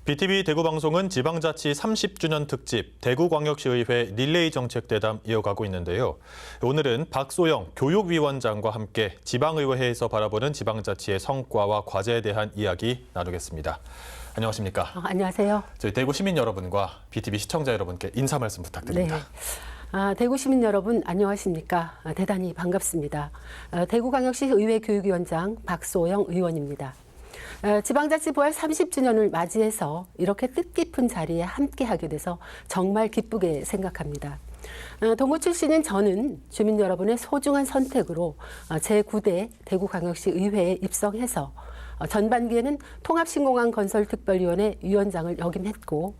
BTV 대구방송은 지방자치 30주년 특집 대구광역시의회 릴레이 정책대담 이어가고 있는데요. 오늘은 박소영 교육위원장과 함께 지방의회에서 바라보는 지방자치의 성과와 과제에 대한 이야기 나누겠습니다. 안녕하십니까? 안녕하세요. 저희 대구 시민 여러분과 BTV 시청자 여러분께 인사 말씀 부탁드립니다. 네. 대구 시민 여러분 안녕하십니까? 대단히 반갑습니다. 대구광역시 의회 교육위원장 박소영 의원입니다. 지방자치 부활 30주년을 맞이해서 이렇게 뜻깊은 자리에 함께하게 돼서 정말 기쁘게 생각합니다. 동구 출신인 저는 주민 여러분의 소중한 선택으로 제9대 대구광역시 의회에 입성해서 전반기에는 통합신공항 건설특별위원회 위원장을 역임했고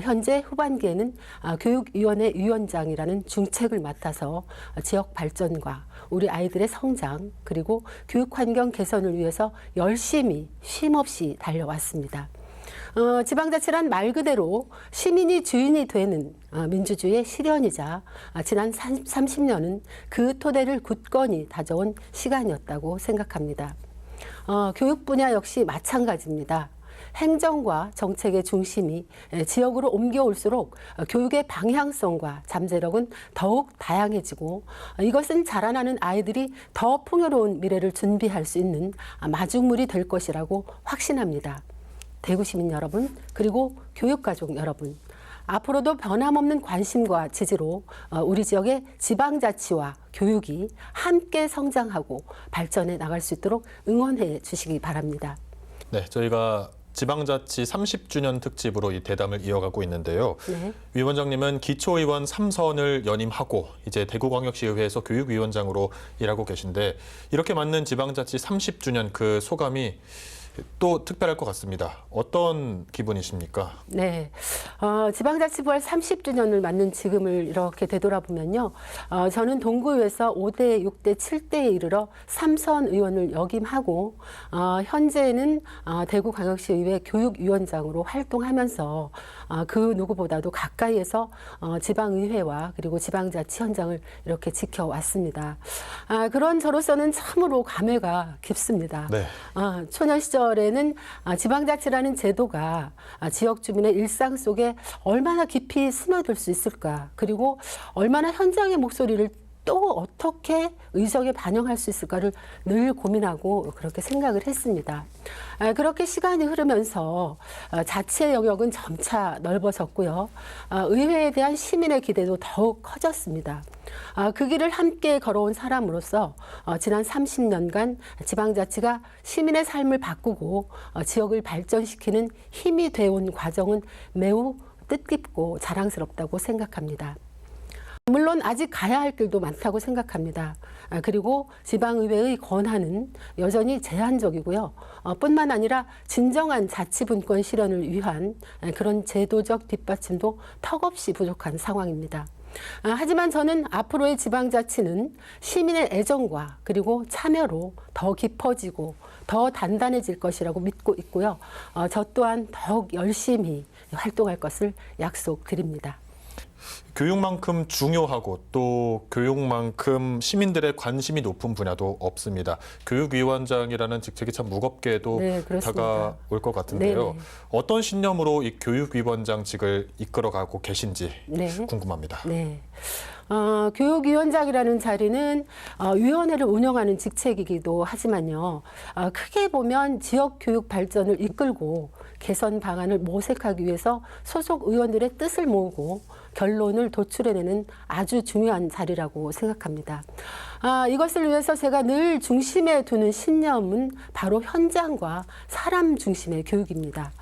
현재 후반기에는 교육위원회 위원장이라는 중책을 맡아서 지역 발전과 우리 아이들의 성장 그리고 교육환경 개선을 위해서 열심히 쉼없이 달려왔습니다. 지방자치란 말 그대로 시민이 주인이 되는 민주주의의 실현이자 지난 30년은 그 토대를 굳건히 다져온 시간이었다고 생각합니다. 교육 분야 역시 마찬가지입니다. 행정과 정책의 중심이 지역으로 옮겨올수록 교육의 방향성과 잠재력은 더욱 다양해지고 이것은 자라나는 아이들이 더 풍요로운 미래를 준비할 수 있는 마중물이 될 것이라고 확신합니다. 대구 시민 여러분 그리고 교육가족 여러분 앞으로도 변함없는 관심과 지지로 우리 지역의 지방자치와 교육이 함께 성장하고 발전해 나갈 수 있도록 응원해 주시기 바랍니다. 네, 저희가 지방자치 30주년 특집으로 이 대담을 이어가고 있는데요. 네. 위원장님은 기초의원 3선을 연임하고 이제 대구광역시의회에서 교육위원장으로 일하고 계신데 이렇게 맞는 지방자치 30주년 그 소감이 또 특별할 것 같습니다. 어떤 기분이십니까? 네, 지방자치 부활 30주년을 맞는 지금을 이렇게 되돌아보면요. 저는 동구에서 5대, 6대, 7대에 이르러 3선 의원을 역임하고 현재는 대구광역시의회 교육위원장으로 활동하면서 그 누구보다도 가까이에서 지방의회와 그리고 지방자치 현장을 이렇게 지켜왔습니다. 그런 저로서는 참으로 감회가 깊습니다. 네. 초년 시절에는 지방자치라는 제도가 지역 주민의 일상 속에 얼마나 깊이 스며들 수 있을까, 그리고 얼마나 현장의 목소리를 또 어떻게 의정에 반영할 수 있을까를 늘 고민하고 그렇게 생각을 했습니다. 그렇게 시간이 흐르면서 자치의 영역은 점차 넓어졌고요. 의회에 대한 시민의 기대도 더욱 커졌습니다. 그 길을 함께 걸어온 사람으로서 지난 30년간 지방자치가 시민의 삶을 바꾸고 지역을 발전시키는 힘이 되어온 과정은 매우 뜻깊고 자랑스럽다고 생각합니다. 물론 아직 가야 할 길도 많다고 생각합니다. 그리고 지방의회의 권한은 여전히 제한적이고요. 뿐만 아니라 진정한 자치분권 실현을 위한 그런 제도적 뒷받침도 턱없이 부족한 상황입니다. 하지만 저는 앞으로의 지방자치는 시민의 애정과 그리고 참여로 더 깊어지고 더 단단해질 것이라고 믿고 있고요. 저 또한 더욱 열심히 활동할 것을 약속드립니다. 교육만큼 중요하고 또 교육만큼 시민들의 관심이 높은 분야도 없습니다. 교육위원장이라는 직책이 참 무겁게도 네, 다가올 것 같은데요. 네네. 어떤 신념으로 이 교육위원장직을 이끌어가고 계신지 네. 궁금합니다. 네. 교육위원장이라는 자리는 위원회를 운영하는 직책이기도 하지만요. 크게 보면 지역 교육 발전을 이끌고 개선 방안을 모색하기 위해서 소속 의원들의 뜻을 모으고 결론을 도출해내는 아주 중요한 자리라고 생각합니다. 이것을 위해서 제가 늘 중심에 두는 신념은 바로 현장과 사람 중심의 교육입니다.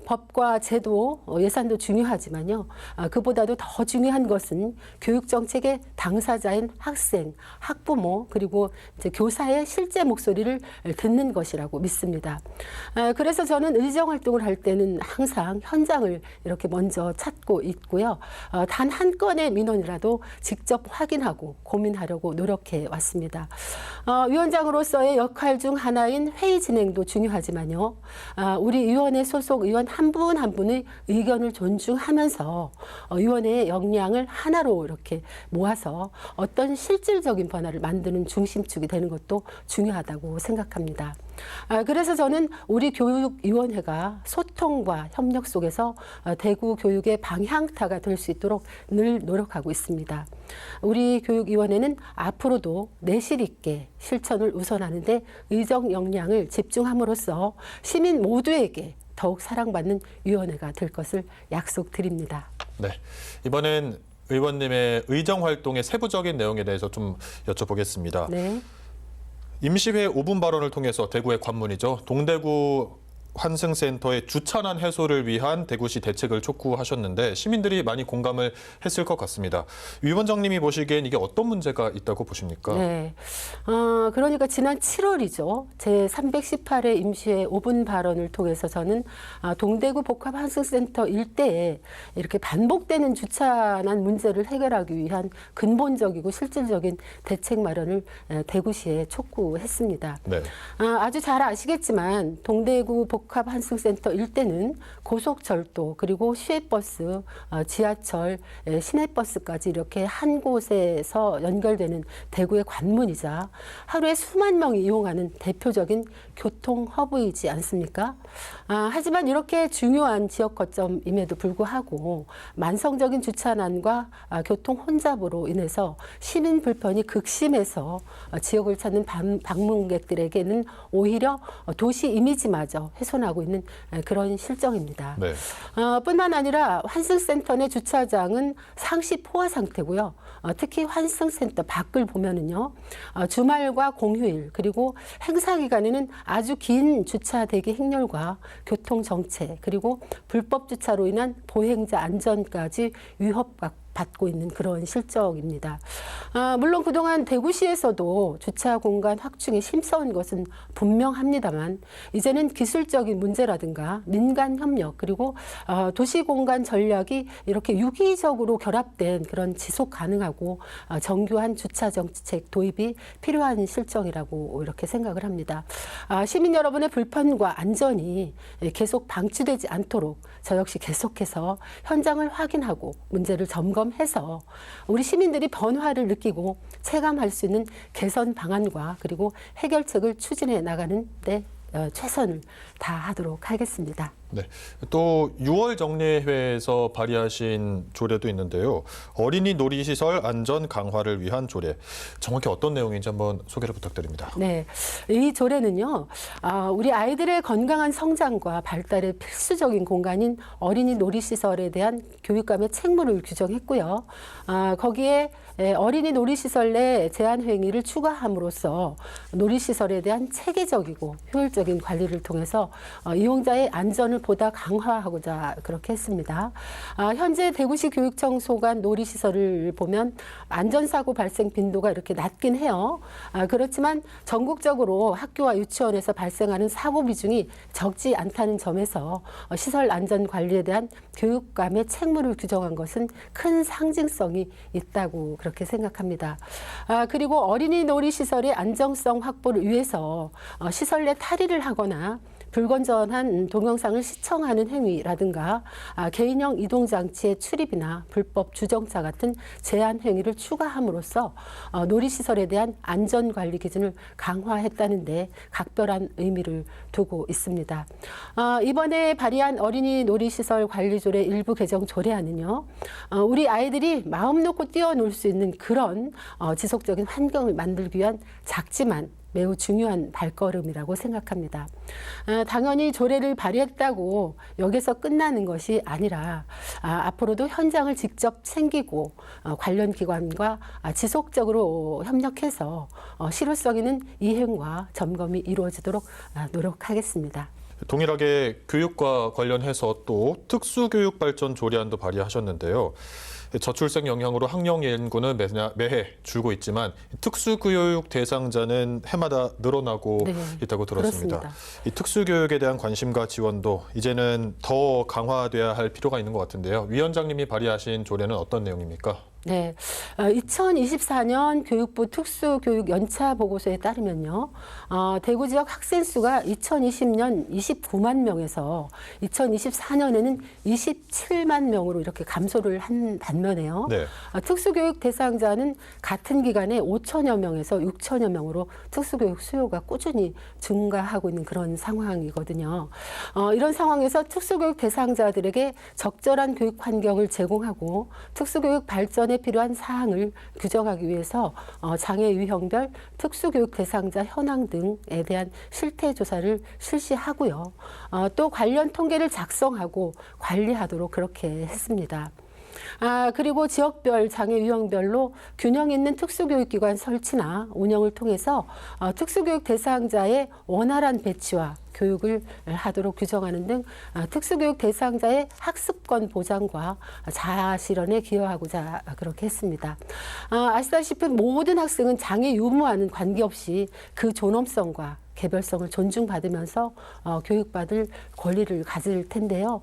법과 제도, 예산도 중요하지만요. 그보다도 더 중요한 것은 교육정책의 당사자인 학생, 학부모, 그리고 이제 교사의 실제 목소리를 듣는 것이라고 믿습니다. 그래서 저는 의정활동을 할 때는 항상 현장을 이렇게 먼저 찾고 있고요. 단 한 건의 민원이라도 직접 확인하고 고민하려고 노력해 왔습니다. 위원장으로서의 역할 중 하나인 회의 진행도 중요하지만요. 우리 위원회 소속 의원 한 분 한 분의 의견을 존중하면서 위원회의 역량을 하나로 이렇게 모아서 어떤 실질적인 변화를 만드는 중심축이 되는 것도 중요하다고 생각합니다. 그래서 저는 우리 교육위원회가 소통과 협력 속에서 대구 교육의 방향타가 될 수 있도록 늘 노력하고 있습니다. 우리 교육위원회는 앞으로도 내실 있게 실천을 우선하는데 의정 역량을 집중함으로써 시민 모두에게 더욱 사랑받는 위원회가 될 것을 약속드립니다. 네, 이번엔 의원님의 의정 활동의 세부적인 내용에 대해서 좀 여쭤보겠습니다. 네. 임시회 5분 발언을 통해서 대구의 관문이죠. 동대구 환승센터의 주차난 해소를 위한 대구시 대책을 촉구하셨는데 시민들이 많이 공감을 했을 것 같습니다. 위원장님이 보시기엔 이게 어떤 문제가 있다고 보십니까? 네. 그러니까 지난 7월이죠. 제 318회 임시회 5분 발언을 통해서 저는 동대구 복합환승센터 일대에 이렇게 반복되는 주차난 문제를 해결하기 위한 근본적이고 실질적인 대책 마련을 대구시에 촉구했습니다. 네. 아주 잘 아시겠지만 동대구 복합환승센터 일대는 고속철도 그리고 시외버스, 지하철, 시내버스까지 이렇게 한 곳에서 연결되는 대구의 관문이자 하루에 수만 명이 이용하는 대표적인 교통 허브이지 않습니까? 하지만 이렇게 중요한 지역 거점임에도 불구하고 만성적인 주차난과 교통 혼잡으로 인해서 시민 불편이 극심해서 지역을 찾는 방문객들에게는 오히려 도시 이미지마저 훼손하고 있는 그런 실정입니다. 네. 뿐만 아니라 환승센터 내 주차장은 상시 포화 상태고요. 특히 환승센터 밖을 보면은요, 주말과 공휴일 그리고 행사 기간에는 아주 긴 주차 대기 행렬과 교통 정체 그리고 불법 주차로 인한 보행자 안전까지 위협받고 있는 그런 실정입니다. 물론 그동안 대구시에서도 주차 공간 확충에 힘써온 것은 분명합니다만 이제는 기술적인 문제라든가 민간 협력 그리고 도시 공간 전략이 이렇게 유기적으로 결합된 그런 지속 가능하고 정교한 주차 정책 도입이 필요한 실정이라고 이렇게 생각을 합니다. 시민 여러분의 불편과 안전이 계속 방치되지 않도록 저 역시 계속해서 현장을 확인하고 문제를 점검해서 우리 시민들이 변화를 느끼고 체감할 수 있는 개선 방안과 그리고 해결책을 추진해 나가는 데 최선을 다하도록 하겠습니다. 네. 또 6월 정례회에서 발의하신 조례도 있는데요. 어린이 놀이시설 안전 강화를 위한 조례. 정확히 어떤 내용인지 한번 소개를 부탁드립니다. 네. 이 조례는요. 우리 아이들의 건강한 성장과 발달에 필수적인 공간인 어린이 놀이시설에 대한 교육감의 책무를 규정했고요. 거기에 어린이 놀이시설 내 제한 행위를 추가함으로써 놀이시설에 대한 체계적이고 효율적인 관리를 통해서 이용자의 안전을 보다 강화하고자 그렇게 했습니다. 현재 대구시 교육청 소관 놀이시설을 보면 안전사고 발생 빈도가 이렇게 낮긴 해요. 그렇지만 전국적으로 학교와 유치원에서 발생하는 사고 비중이 적지 않다는 점에서 시설 안전 관리에 대한 교육감의 책무를 규정한 것은 큰 상징성이 있다고 그렇게 생각합니다. 그리고 어린이 놀이시설의 안정성 확보를 위해서 시설 내 탈의를 하거나 불건전한 동영상을 시청하는 행위라든가 개인형 이동장치의 출입이나 불법 주정차 같은 제한 행위를 추가함으로써 놀이시설에 대한 안전관리 기준을 강화했다는데 각별한 의미를 두고 있습니다. 이번에 발의한 어린이 놀이시설 관리조례 일부 개정 조례안은요. 우리 아이들이 마음 놓고 뛰어놀 수 있는 그런 지속적인 환경을 만들기 위한 작지만 매우 중요한 발걸음이라고 생각합니다. 당연히 조례를 발의했다고 여기서 끝나는 것이 아니라 앞으로도 현장을 직접 챙기고 관련 기관과 지속적으로 협력해서 실효성 있는 이행과 점검이 이루어지도록 노력하겠습니다. 동일하게 교육과 관련해서 또 특수교육 발전 조례안도 발의하셨는데요. 저출생 영향으로 학령 인구는 매해 줄고 있지만 특수교육 대상자는 해마다 늘어나고 있다고 들었습니다. 그렇습니다. 이 특수교육에 대한 관심과 지원도 이제는 더 강화돼야 할 필요가 있는 것 같은데요. 위원장님이 발의하신 조례는 어떤 내용입니까? 네, 2024년 교육부 특수교육 연차 보고서에 따르면요, 대구 지역 학생 수가 2020년 29만 명에서 2024년에는 27만 명으로 이렇게 감소를 한 반면에요. 네. 특수교육 대상자는 같은 기간에 5천여 명에서 6천여 명으로 특수교육 수요가 꾸준히 증가하고 있는 그런 상황이거든요. 이런 상황에서 특수교육 대상자들에게 적절한 교육 환경을 제공하고 특수교육 발전에 필요한 사항을 규정하기 위해서 장애 유형별 특수교육 대상자 현황 등에 대한 실태 조사를 실시하고요. 또 관련 통계를 작성하고 관리하도록 그렇게 했습니다. 그리고 지역별 장애 유형별로 균형 있는 특수교육기관 설치나 운영을 통해서 특수교육 대상자의 원활한 배치와 교육을 하도록 규정하는 등 특수교육 대상자의 학습권 보장과 자아 실현에 기여하고자 그렇게 했습니다. 아시다시피 모든 학생은 장애 유무와는 관계없이 그 존엄성과 개별성을 존중받으면서 교육받을 권리를 가질 텐데요.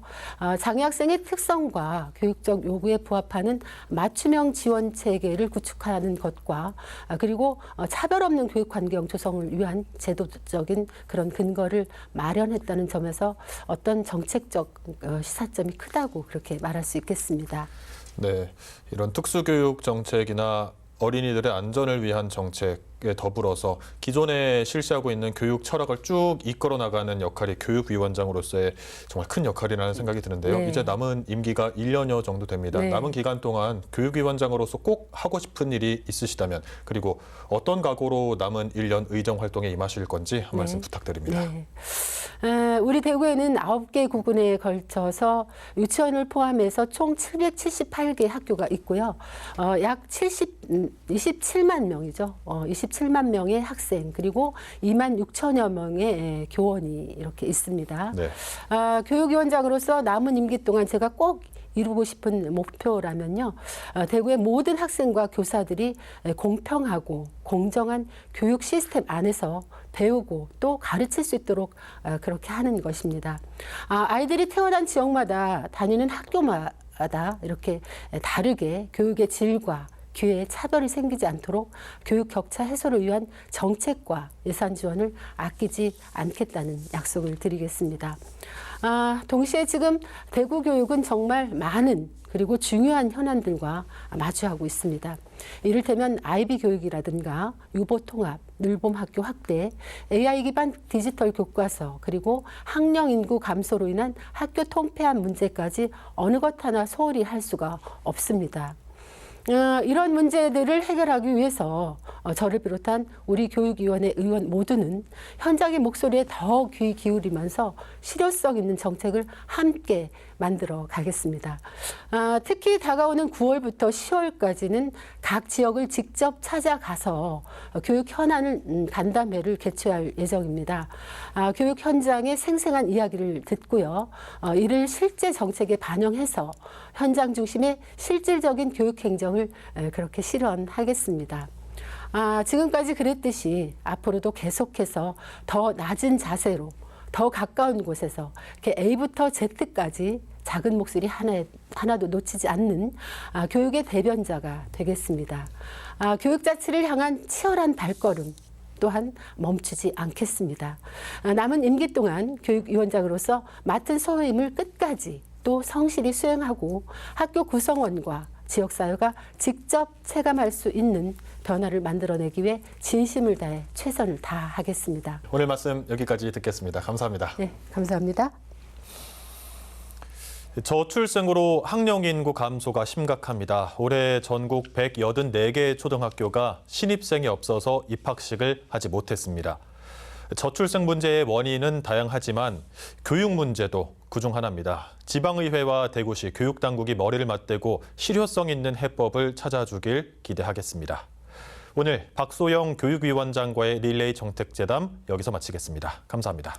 장애 학생의 특성과 교육적 요구에 부합하는 맞춤형 지원 체계를 구축하는 것과 그리고 차별 없는 교육 환경 조성을 위한 제도적인 그런 근거를 마련했다는 점에서 어떤 정책적 시사점이 크다고 그렇게 말할 수 있겠습니다. 네, 이런 특수교육 정책이나 어린이들의 안전을 위한 정책에 더불어서 기존에 실시하고 있는 교육 철학을 쭉 이끌어 나가는 역할이 교육위원장으로서의 정말 큰 역할이라는 생각이 드는데요. 네. 이제 남은 임기가 1년여 정도 됩니다. 네. 남은 기간 동안 교육위원장으로서 꼭 하고 싶은 일이 있으시다면 그리고 어떤 각오로 남은 1년 의정 활동에 임하실 건지 한 말씀 부탁드립니다. 네. 우리 대구에는 9개 구군에 걸쳐서 유치원을 포함해서 총 778개 학교가 있고요. 약 27만 명이죠. 27만 명의 학생 그리고 2만 6천여 명의 교원이 이렇게 있습니다. 네. 교육위원장으로서 남은 임기 동안 제가 꼭 이루고 싶은 목표라면요. 대구의 모든 학생과 교사들이 공평하고 공정한 교육 시스템 안에서 배우고 또 가르칠 수 있도록 그렇게 하는 것입니다. 아이들이 태어난 지역마다 다니는 학교마다 이렇게 다르게 교육의 질과 기회에 차별이 생기지 않도록 교육 격차 해소를 위한 정책과 예산 지원을 아끼지 않겠다는 약속을 드리겠습니다. 동시에 지금 대구 교육은 정말 많은 그리고 중요한 현안들과 마주하고 있습니다. 이를테면 아이비 교육이라든가 유보통합, 늘봄학교 확대, AI 기반 디지털 교과서, 그리고 학령 인구 감소로 인한 학교 통폐합 문제까지 어느 것 하나 소홀히 할 수가 없습니다. 이런 문제들을 해결하기 위해서 저를 비롯한 우리 교육위원회 의원 모두는 현장의 목소리에 더 귀 기울이면서 실효성 있는 정책을 함께 만들어 가겠습니다. 특히 다가오는 9월부터 10월까지는 각 지역을 직접 찾아가서 교육 현안을 간담회를 개최할 예정입니다. 교육 현장의 생생한 이야기를 듣고요. 이를 실제 정책에 반영해서 현장 중심의 실질적인 교육 행정을 그렇게 실현하겠습니다. 지금까지 그랬듯이 앞으로도 계속해서 더 낮은 자세로 더 가까운 곳에서 이렇게 A부터 Z까지 작은 목소리 하나도 놓치지 않는 교육의 대변자가 되겠습니다. 교육 자치를 향한 치열한 발걸음 또한 멈추지 않겠습니다. 남은 임기 동안 교육위원장으로서 맡은 소임을 끝까지 또 성실히 수행하고 학교 구성원과 지역사회가 직접 체감할 수 있는 변화를 만들어내기 위해 진심을 다해 최선을 다하겠습니다. 오늘 말씀 여기까지 듣겠습니다. 감사합니다. 네, 감사합니다. 저출생으로 학령 인구 감소가 심각합니다. 올해 전국 184개 초등학교가 신입생이 없어서 입학식을 하지 못했습니다. 저출생 문제의 원인은 다양하지만 교육 문제도 그중 하나입니다. 지방의회와 대구시 교육당국이 머리를 맞대고 실효성 있는 해법을 찾아주길 기대하겠습니다. 오늘 박소영 교육위원장과의 릴레이 정책재담 여기서 마치겠습니다. 감사합니다.